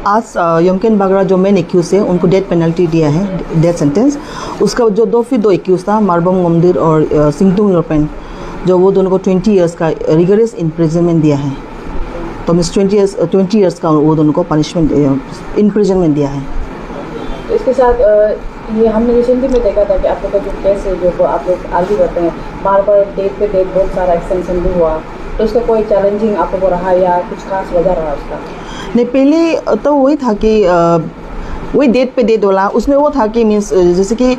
आज यमकेन बागरा जो main accused है उनको डेथ पेनल्टी दिया है, डेथ सेंटेंस। उसका जो दो एक्यूज था, मारबम गमदीर और सिंगतुंग योरपेन, जो वो दोनों को 20 इयर्स का रिगरस इम्प्रिजनमेंट दिया है। तो मीन्स 20 इयर्स का वो दोनों को पनिशमेंट इम्प्रिजनमेंट दिया है। तो इसके साथ ये हमने रिसेंटली में देखा था कि आप लोग का जो केस है जो आप लोग आगे करते हैं, बार बार डेट पे डेट बहुत सारा एक्सटेंशन भी हुआ, तो उसका कोई चैलेंजिंग आप लोगों को रहा या कुछ खास वजह रहा उसका? नहीं, पहले तो वही था कि वही डेट पे डेट वाला, उसमें वो था कि मीन्स जैसे कि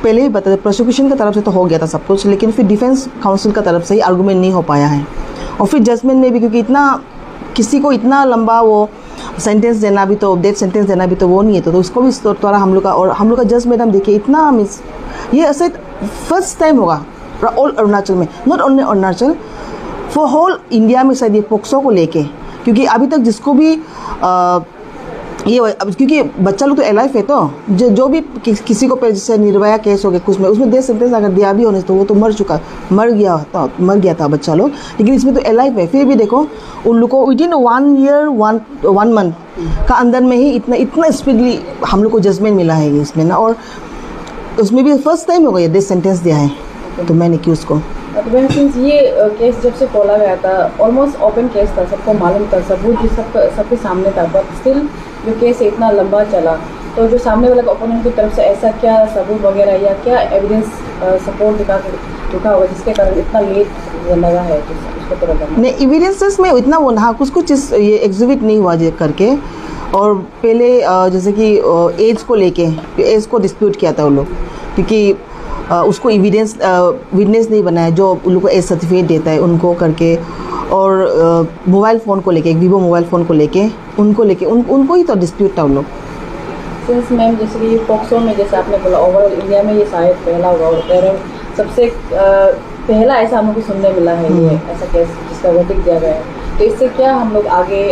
पहले ही बता, प्रोसिक्यूशन की तरफ से तो हो गया था सब कुछ, लेकिन फिर डिफेंस काउंसिल की तरफ से ही आर्गूमेंट नहीं हो पाया है। और फिर जजमेंट में भी क्योंकि इतना किसी को इतना लंबा वो सेंटेंस देना भी, तो डेथ सेंटेंस देना भी तो वो नहीं है, तो उसको भी थोड़ा हम लोग का, और हम लोग का जज मैडम देखिए इतना मीन्स ये ऐसे फर्स्ट टाइम होगा ऑल अरुणाचल में, not only Arunachal, for whole India में शायद ये पोक्सो को लेके, क्योंकि अभी तक जिसको भी ये क्योंकि बच्चा लोग तो एलाइव है, तो जो भी किसी को जैसे निर्भया केस हो गया कुछ में, उसमें डेथ सेंटेंस अगर दिया भी होने तो वो तो मर गया था बच्चा लोग, लेकिन इसमें तो एलाइव है। फिर भी देखो उन लोग को विदिन 1 ईयर 1 मंथ का अंदर में ही इतना स्पीडली हम लोग को जजमेंट मिला है इसमें ना, और उसमें भी फर्स्ट टाइम होगा ये डेथ सेंटेंस दिया है तो मैंने क्यों उसको। तो सिंस ये केस जब से खोला गया था, ऑलमोस्ट ओपन केस था, सबको मालूम था, सबूत भी सबके सामने था, बट स्टिल जो केस इतना लंबा चला, तो जो सामने वाला ओपोनेंट की तरफ से ऐसा क्या सबूत वगैरह या क्या एविडेंस सपोर्ट दिखा होगा जिसके कारण इतना लेट लगा है उसको तो लगा? नहीं, एविडेंसेस में इतना वो हाँ कुछ चीज़ ये एग्जिबिट नहीं हुआ करके। और पहले जैसे कि एज को लेके एज को डिस्प्यूट किया था वो लोग, क्योंकि उसको एविडेंस विटनेस नहीं बनाया जो उन लोग को एज सर्टिफिकेट देता है उनको करके, और मोबाइल फ़ोन को लेके, वीवो मोबाइल फ़ोन को लेके उनको ही तो डिस्प्यूट था उन लोग। सिंस मैम जैसे कि पोक्सो में जैसे आपने बोला ओवरऑल इंडिया में ये शायद पहला होगा, और सबसे पहला ऐसा हम लोग को सुनने मिला है ये ऐसा केस जिसका वर्डिक्ट दिया गया है। तो इससे क्या हम लोग आगे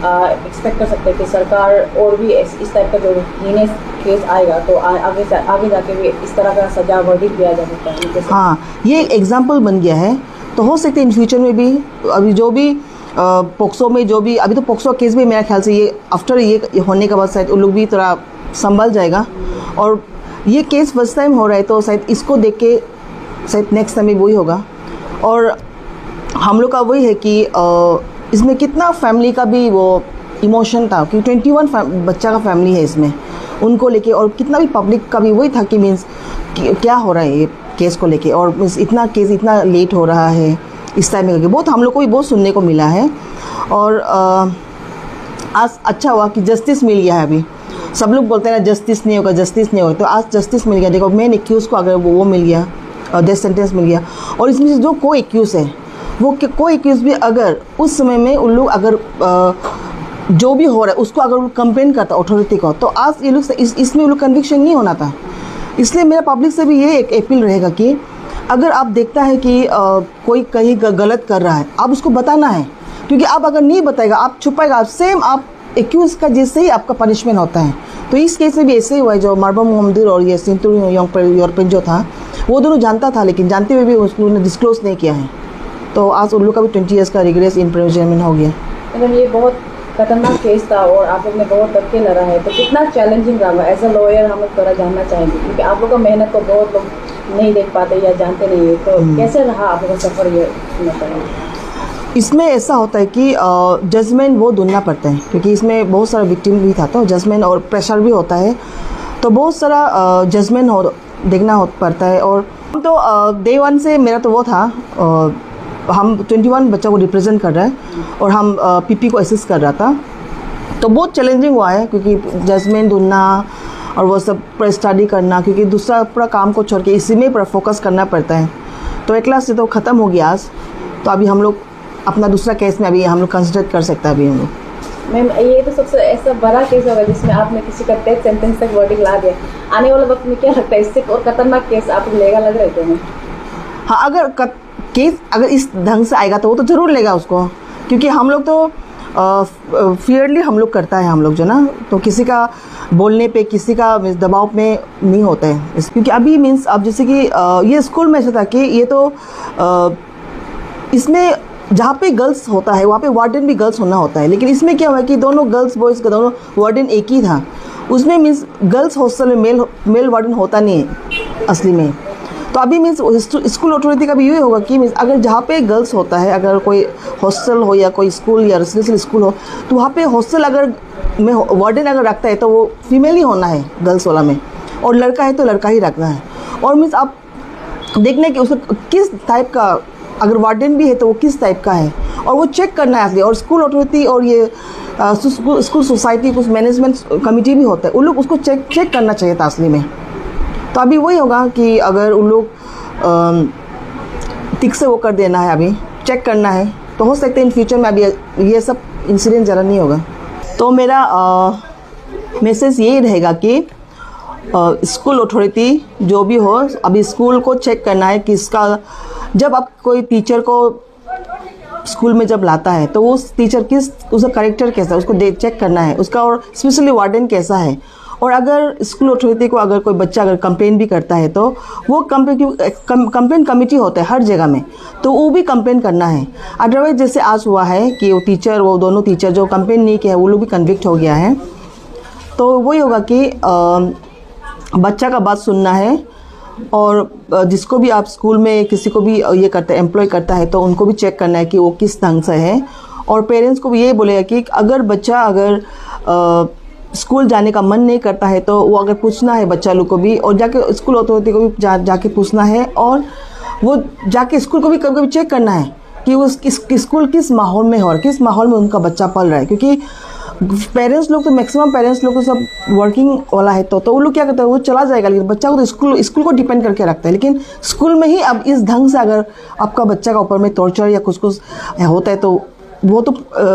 एक्सपेक्ट कर सकते हैं कि सरकार और भी इस टाइप का जो हीनेस केस आएगा तो आगे जाके भी इस तरह का सजा वर्डिक्ट दिया जा सकता है? हाँ, ये एग्जाम्पल बन गया है, तो हो सकता है इन फ्यूचर में भी अभी जो भी पोक्सो में जो भी अभी तो पोक्सो केस भी मेरा ख्याल से ये आफ्टर ये होने के बाद शायद उन लोग भी थोड़ा संभल जाएगा, और ये केस फर्स्ट टाइम हो रहा है तो शायद इसको देख के शायद नेक्स्ट टाइम भी वही होगा। और हम लोग का वही है कि इसमें कितना फैमिली का भी वो इमोशन था, क्योंकि 21 बच्चा का फैमिली है इसमें उनको लेके, और कितना भी पब्लिक का भी वही था कि मीन्स क्या हो रहा है ये केस को लेके, और मीन्स इतना केस इतना लेट हो रहा है इस टाइम में करके बहुत हम लोग को भी बहुत सुनने को मिला है। और आज अच्छा हुआ कि जस्टिस मिल गया है। अभी सब लोग बोलते हैं ना जस्टिस नहीं होगा, तो आज जस्टिस मिल गया। देखो मेन एक्यूज़ को अगर वो मिल गया, डेथ सेंटेंस मिल गया, और इसमें से जो को एक्यूज़ है वो को एक्यूज़ भी अगर उस समय में उन लोग अगर जो भी हो रहा है उसको अगर कंप्लेन करता अथॉरिटी को, तो आज ये लोग इसमें लोग कन्विक्शन नहीं होना था। इसलिए मेरा पब्लिक से भी ये एक अपील रहेगा कि अगर आप देखता है कि कोई कहीं गलत कर रहा है, आप उसको बताना है, क्योंकि आप अगर नहीं बताएगा, आप छुपाएगा, सेम आप एक्यूज़ का जैसे ही आपका पनिशमेंट होता है। तो इस केस में भी ऐसे ही हुआ है, जो मारबम गमदीर और ये सिंगतुंग योरपेन जो था वो दोनों जानता था, लेकिन जानते हुए भी उसने डिस्क्लोज नहीं किया है, तो आज उन लोग का भी 20 इयर्स का रिग्रेस इम्प्रिजनमेंट हो गया। मतलब ये बहुत खतरनाक केस था और आप लोग ने बहुत धक्के लड़ा है, तो कितना चैलेंजिंग रहा? एज अ लॉयर हम लोग थोड़ा जानना चाहेंगे, क्योंकि आप लोग का मेहनत को बहुत लोग नहीं देख पाते या जानते नहीं है, तो कैसे रहा आप लोग का सफ़र ये सुनना चाहेंगे? इसमें ऐसा होता है कि जजमेंट वो ढूंढना पड़ता है, क्योंकि इसमें बहुत सारा विक्टिम भी था, तो जजमेंट और प्रेशर भी होता है, तो बहुत सारा जजमेंट देखना पड़ता है। और हम तो डे 1 से मेरा तो वो था, हम 21 बच्चा को रिप्रेजेंट कर रहा है और हम पीपी को असिस्ट कर रहा था, तो बहुत चैलेंजिंग हुआ है, क्योंकि जजमेंट ढूंढना और वो सब पूरा स्टडी करना, क्योंकि दूसरा पूरा काम को छोड़ के इसी में पूरा फोकस करना पड़ता है। तो एक क्लास से तो ख़त्म हो गया आज, तो अभी हम लोग अपना दूसरा केस में अभी हम लोग कंसिडर कर सकते हैं अभी हम लोग। मैम ये तो सबसे ऐसा बड़ा केस होगा जिसमें आपने किसी का डेथ सेंटेंस तक वर्डिक्ट ला दिया। आने वाले वक्त में क्या लगता है, इससे और खतरनाक केस आप लेगा लग रहे थे? हाँ, अगर केस अगर इस ढंग से आएगा तो वो तो ज़रूर लेगा उसको, क्योंकि हम लोग तो फियरली हम लोग करता है हम लोग जो ना, तो किसी का बोलने पे किसी का दबाव में नहीं होता है। क्योंकि अभी मीन्स अब जैसे कि ये स्कूल में ऐसा था कि ये तो इसमें जहाँ पे गर्ल्स होता है वहाँ पे वार्डन भी गर्ल्स होना होता है, लेकिन इसमें क्या हुआ कि दोनों गर्ल्स बॉयज़ का दोनों वार्डन एक ही था। उसमें मीन्स गर्ल्स हॉस्टल में मेल वार्डन होता नहीं है असली में। तो अभी मीन्स स्कूल अथॉरिटी का भी यही होगा कि मीन्स अगर जहाँ पे गर्ल्स होता है, अगर कोई हॉस्टल हो या कोई स्कूल या रेसिडेंशियल स्कूल हो, तो वहाँ पे हॉस्टल अगर में वार्डन अगर रखता है तो वो फीमेल ही होना है गर्ल्स वाला में, और लड़का है तो लड़का ही रखना है। और मीन्स आप देखना है कि उसका किस टाइप का, अगर वार्डन भी है तो वो किस टाइप का है, और वो चेक करना है असली। और स्कूल अथॉरिटी और ये स्कूल सोसाइटी कुछ मैनेजमेंट कमिटी भी होता है, उन लोग उसको चेक करना चाहिए था असली में। तो अभी वही होगा कि अगर उन लोग ठीक से वो कर देना है, अभी चेक करना है, तो हो सकता है इन फ्यूचर में अभी ये सब इंसिडेंट ज़्यादा नहीं होगा। तो मेरा मैसेज यही रहेगा कि स्कूल अथॉरिटी जो भी हो, अभी स्कूल को चेक करना है कि इसका, जब आप कोई टीचर को स्कूल में जब लाता है तो उस टीचर उसका कैरेक्टर कैसा है उसको चेक करना है उसका, और स्पेशली वार्डन कैसा है। और अगर स्कूल अथॉरिटी को अगर कोई बच्चा अगर कंप्लेन भी करता है तो वो कंप्लेन कमेटी होता है हर जगह में, तो वो भी कंप्लेन करना है। अदरवाइज जैसे आज हुआ है कि वो दोनों टीचर जो कंप्लेन नहीं किया है वो लोग भी कन्विक्ट हो गया है। तो वही होगा कि बच्चा का बात सुनना है, और जिसको भी आप स्कूल में किसी को भी ये करता है, एम्प्लॉय करता है, तो उनको भी चेक करना है कि वो किस ढंग से है। और पेरेंट्स को भी ये बोलेगा कि अगर बच्चा स्कूल जाने का मन नहीं करता है तो वो अगर पूछना है बच्चा लोग को भी, और जाके स्कूल अथॉरिटी को भी जाके पूछना है, और वो जाके स्कूल को भी कभी कभी चेक करना है कि वो स्कूल किस माहौल में है और किस माहौल में उनका बच्चा पल रहा है। क्योंकि पेरेंट्स लोग तो मैक्सिमम पेरेंट्स लोग तो सब वर्किंग वाला है, तो वो लोग क्या करते हैं, वो चला जाएगा, लेकिन बच्चा को तो स्कूल को डिपेंड करके रखता है। लेकिन स्कूल में ही अब इस ढंग से अगर आपका बच्चा का ऊपर में टॉर्चर या कुछ होता है तो वो तो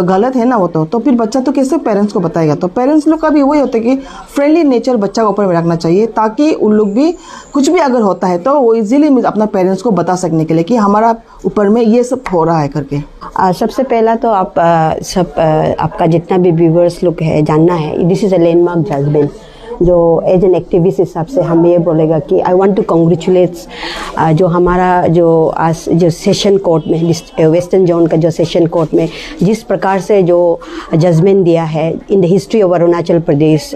गलत है ना। वो तो फिर बच्चा तो कैसे पेरेंट्स को बताएगा। तो पेरेंट्स लोग का भी वही होता है कि फ्रेंडली नेचर बच्चा का ऊपर में रखना चाहिए, ताकि उन लोग भी कुछ भी अगर होता है तो वो इजीली अपना पेरेंट्स को बता सकने के लिए कि हमारा ऊपर में ये सब हो रहा है करके। सबसे पहला तो आप आपका जितना भी व्यूवर्स लोग है जानना है, this is a landmark judgement. जो एज एन एक्टिविस्ट हिसाब से हम ये बोलेगा कि आई वांट टू कंग्रेचुलेट्स जो हमारा जो सेशन कोर्ट में, वेस्टर्न जोन का जो सेशन कोर्ट में जिस प्रकार से जो जजमेंट दिया है in the history of Arunachal Pradesh.